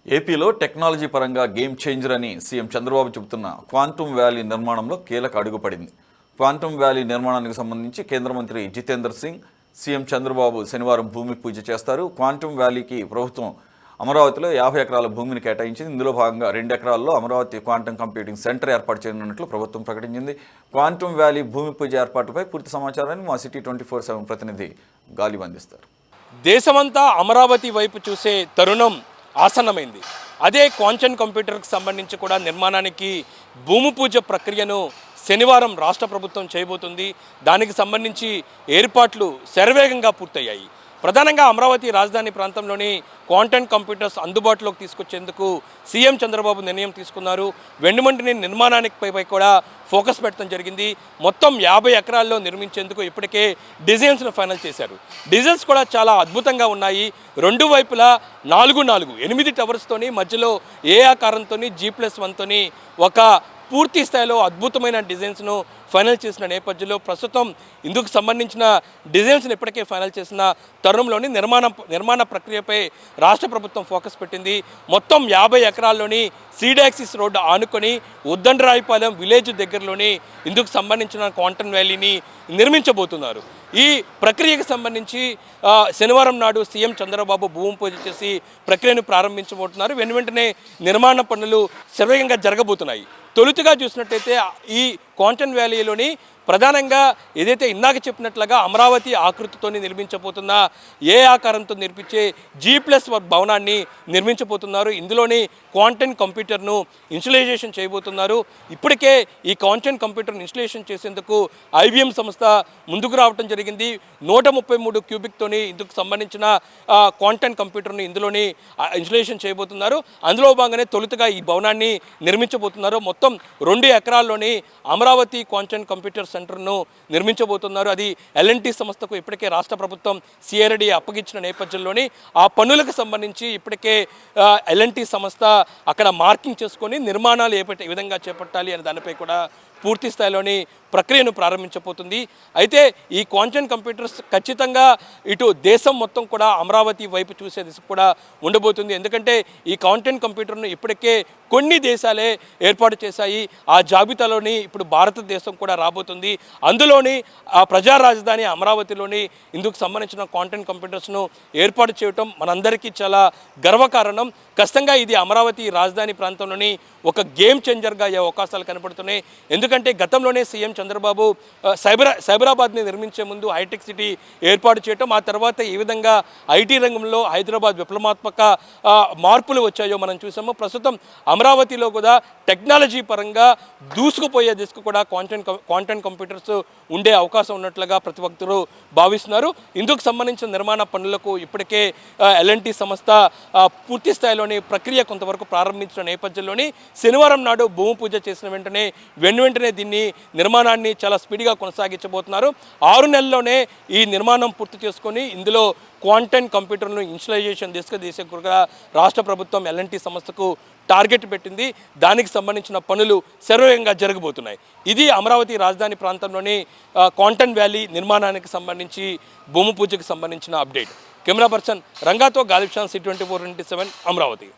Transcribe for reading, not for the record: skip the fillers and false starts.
ఏపీలో టెక్నాలజీ పరంగా game changer అని సీఎం చంద్రబాబు చెబుతున్న క్వాంటమ్ వ్యాలీ నిర్మాణంలో కీలక అడుగు పడింది. క్వాంటమ్ వ్యాలీ నిర్మాణానికి సంబంధించి కేంద్ర మంత్రి జితేందర్ సింగ్, సీఎం చంద్రబాబు శనివారం భూమి పూజ చేస్తారు. క్వాంటమ్ వ్యాలీకి ప్రభుత్వం అమరావతిలో 50 ఎకరాల భూమిని కేటాయించింది. ఇందులో భాగంగా 2 ఎకరాల్లో అమరావతి క్వాంటమ్ కంప్యూటింగ్ సెంటర్ ఏర్పాటు చేయనున్నట్లు ప్రభుత్వం ప్రకటించింది. క్వాంటమ్ వ్యాలీ భూమి పూజ ఏర్పాటుపై పూర్తి సమాచారాన్ని మా సిటీ 24/7 ప్రతినిధి గాలి అందిస్తారు. దేశమంతా అమరావతి వైపు చూసే తరుణం ఆసన్నమైంది. అదే క్వాంటమ్ కంప్యూటర్కి సంబంధించి కూడా నిర్మాణానికి భూమి పూజ ప్రక్రియను శనివారం రాష్ట్ర ప్రభుత్వం చేయబోతుంది. దానికి సంబంధించి ఏర్పాట్లు శరవేగంగా పూర్తయ్యాయి. ప్రధానంగా అమరావతి రాజధాని ప్రాంతంలోని క్వాంటమ్ కంప్యూటర్స్ అందుబాటులోకి తీసుకొచ్చేందుకు సీఎం చంద్రబాబు నిర్ణయం తీసుకున్నారు. వెండుమంటిని నిర్మాణానికి కూడా ఫోకస్ పెట్టడం జరిగింది. మొత్తం 50 ఎకరాల్లో నిర్మించేందుకు ఇప్పటికే డిజైన్స్ను ఫైనల్ చేశారు. డిజైన్స్ కూడా చాలా అద్భుతంగా ఉన్నాయి. రెండు వైపులా 8 టవర్స్తోని, మధ్యలో ఏ ఆకారంతో G+1తోని ఒక పూర్తి స్థాయిలో అద్భుతమైన డిజైన్స్ను ఫైనల్ చేసిన నేపథ్యంలో ప్రస్తుతం ఇందుకు సంబంధించిన డిజైన్స్ని ఇప్పటికే ఫైనల్ చేసిన తరుణంలోని నిర్మాణ ప్రక్రియపై రాష్ట్ర ప్రభుత్వం ఫోకస్ పెట్టింది. మొత్తం 50 ఎకరాల్లోని సీడాక్సిస్ రోడ్డు ఆనుకొని ఉద్దండరాయపాలెం విలేజ్ దగ్గరలోని ఇందుకు సంబంధించిన క్వాంటమ్ వ్యాలీని నిర్మించబోతున్నారు. ఈ ప్రక్రియకు సంబంధించి శనివారం నాడు సీఎం చంద్రబాబు భూమి పూజ చేసి ప్రక్రియను ప్రారంభించబోతున్నారు. వెంటనే నిర్మాణ పనులు శరవేగంగా జరగబోతున్నాయి. తొలుతగా చూసినట్టయితే ఈ క్వాంటమ్ వ్యాలీలోని ప్రధానంగా ఏదైతే ఇందాక చెప్పినట్లుగా అమరావతి ఆకృతితో నిర్మించబోతున్న ఏ ఆకారంతో నిర్మించే G+1 భవనాన్ని నిర్మించబోతున్నారు. ఇందులోని క్వాంటమ్ కంప్యూటర్ను ఇన్స్టలేషన్ చేయబోతున్నారు. ఇప్పటికే ఈ క్వాంటమ్ కంప్యూటర్ను ఇన్స్టలేషన్ చేసేందుకు IBM సంస్థ ముందుకు రావడం జరిగింది. 133 క్యూబిక్తోని ఇందుకు సంబంధించిన క్వాంటమ్ కంప్యూటర్ను ఇందులోని ఇన్స్టలేషన్ చేయబోతున్నారు. అందులో భాగంగానే తొలుతగా ఈ భవనాన్ని నిర్మించబోతున్నారు. మొత్తం 2 ఎకరాల్లోని అమరావతి క్వాంటమ్ కంప్యూటర్ సెంటర్ను నిర్మించబోతున్నారు. అది L&T సంస్థకు ఇప్పటికే రాష్ట్ర ప్రభుత్వం CRD అప్పగించిన నేపథ్యంలోని ఆ పనులకు సంబంధించి ఇప్పటికే L&T సంస్థ అక్కడ మార్కింగ్ చేసుకొని నిర్మాణాలు ఏ విధంగా చేపట్టాలి అనే దానిపై కూడా పూర్తి స్థాయిలోని ప్రక్రియను ప్రారంభించబోతుంది. అయితే ఈ క్వాంటమ్ కంప్యూటర్స్ ఖచ్చితంగా ఇటు దేశం మొత్తం కూడా అమరావతి వైపు చూసే దిశ కూడా ఉండబోతుంది. ఎందుకంటే ఈ క్వాంటమ్ కంప్యూటర్ను ఇప్పటికే కొన్ని దేశాలే ఏర్పాటు చేశాయి. ఆ జాబితాలోని ఇప్పుడు భారతదేశం కూడా రాబోతుంది. అందులోని ఆ ప్రజా రాజధాని అమరావతిలోని ఇందుకు సంబంధించిన క్వాంటమ్ కంప్యూటర్స్ను ఏర్పాటు చేయటం మనందరికీ చాలా గర్వకారణం. ఖచ్చితంగా ఇది అమరావతి రాజధాని ప్రాంతంలోని ఒక గేమ్ చేంజర్గా అయ్యే అవకాశాలు కనపడుతున్నాయి. ఎందుకంటే గతంలోనే సీఎం చంద్రబాబు సైబరాబాద్ని నిర్మించే ముందు హైటెక్ సిటీ ఏర్పాటు చేయటం, ఆ తర్వాత ఈ విధంగా ఐటీ రంగంలో హైదరాబాద్ విప్లవాత్మక మార్పులు వచ్చాయో మనం చూసాము. ప్రస్తుతం అమరావతిలో కూడా టెక్నాలజీ పరంగా దూసుకుపోయే దిశకు కూడా క్వాంటమ్ కంప్యూటర్స్ ఉండే అవకాశం ఉన్నట్లుగా ప్రతి ఒక్కరు భావిస్తున్నారు. ఇందుకు సంబంధించిన నిర్మాణ పనులకు ఇప్పటికే L&T సంస్థ పూర్తి స్థాయిలోని ప్రక్రియ కొంతవరకు ప్రారంభించిన నేపథ్యంలోని శనివారం నాడు భూమి పూజ చేసిన వెంటనే దీన్ని నిర్మాణాన్ని చాలా స్పీడ్గా కొనసాగించబోతున్నారు. 6 నెలల్లోనే ఈ నిర్మాణం పూర్తి చేసుకొని ఇందులో క్వాంటమ్ కంప్యూటర్ను ఇన్స్టలేషన్ దిశగా రాష్ట్ర ప్రభుత్వం L&T సంస్థకు టార్గెట్ పెట్టింది. దానికి సంబంధించిన పనులు శరవేగంగా జరగబోతున్నాయి. ఇది అమరావతి రాజధాని ప్రాంతంలోని క్వాంటమ్ వ్యాలీ నిర్మాణానికి సంబంధించి భూమి పూజకు సంబంధించిన అప్డేట్. కెమెరా పర్సన్ రంగాతో గాలిబ్ షాన్, City 24/7 అమరావతి.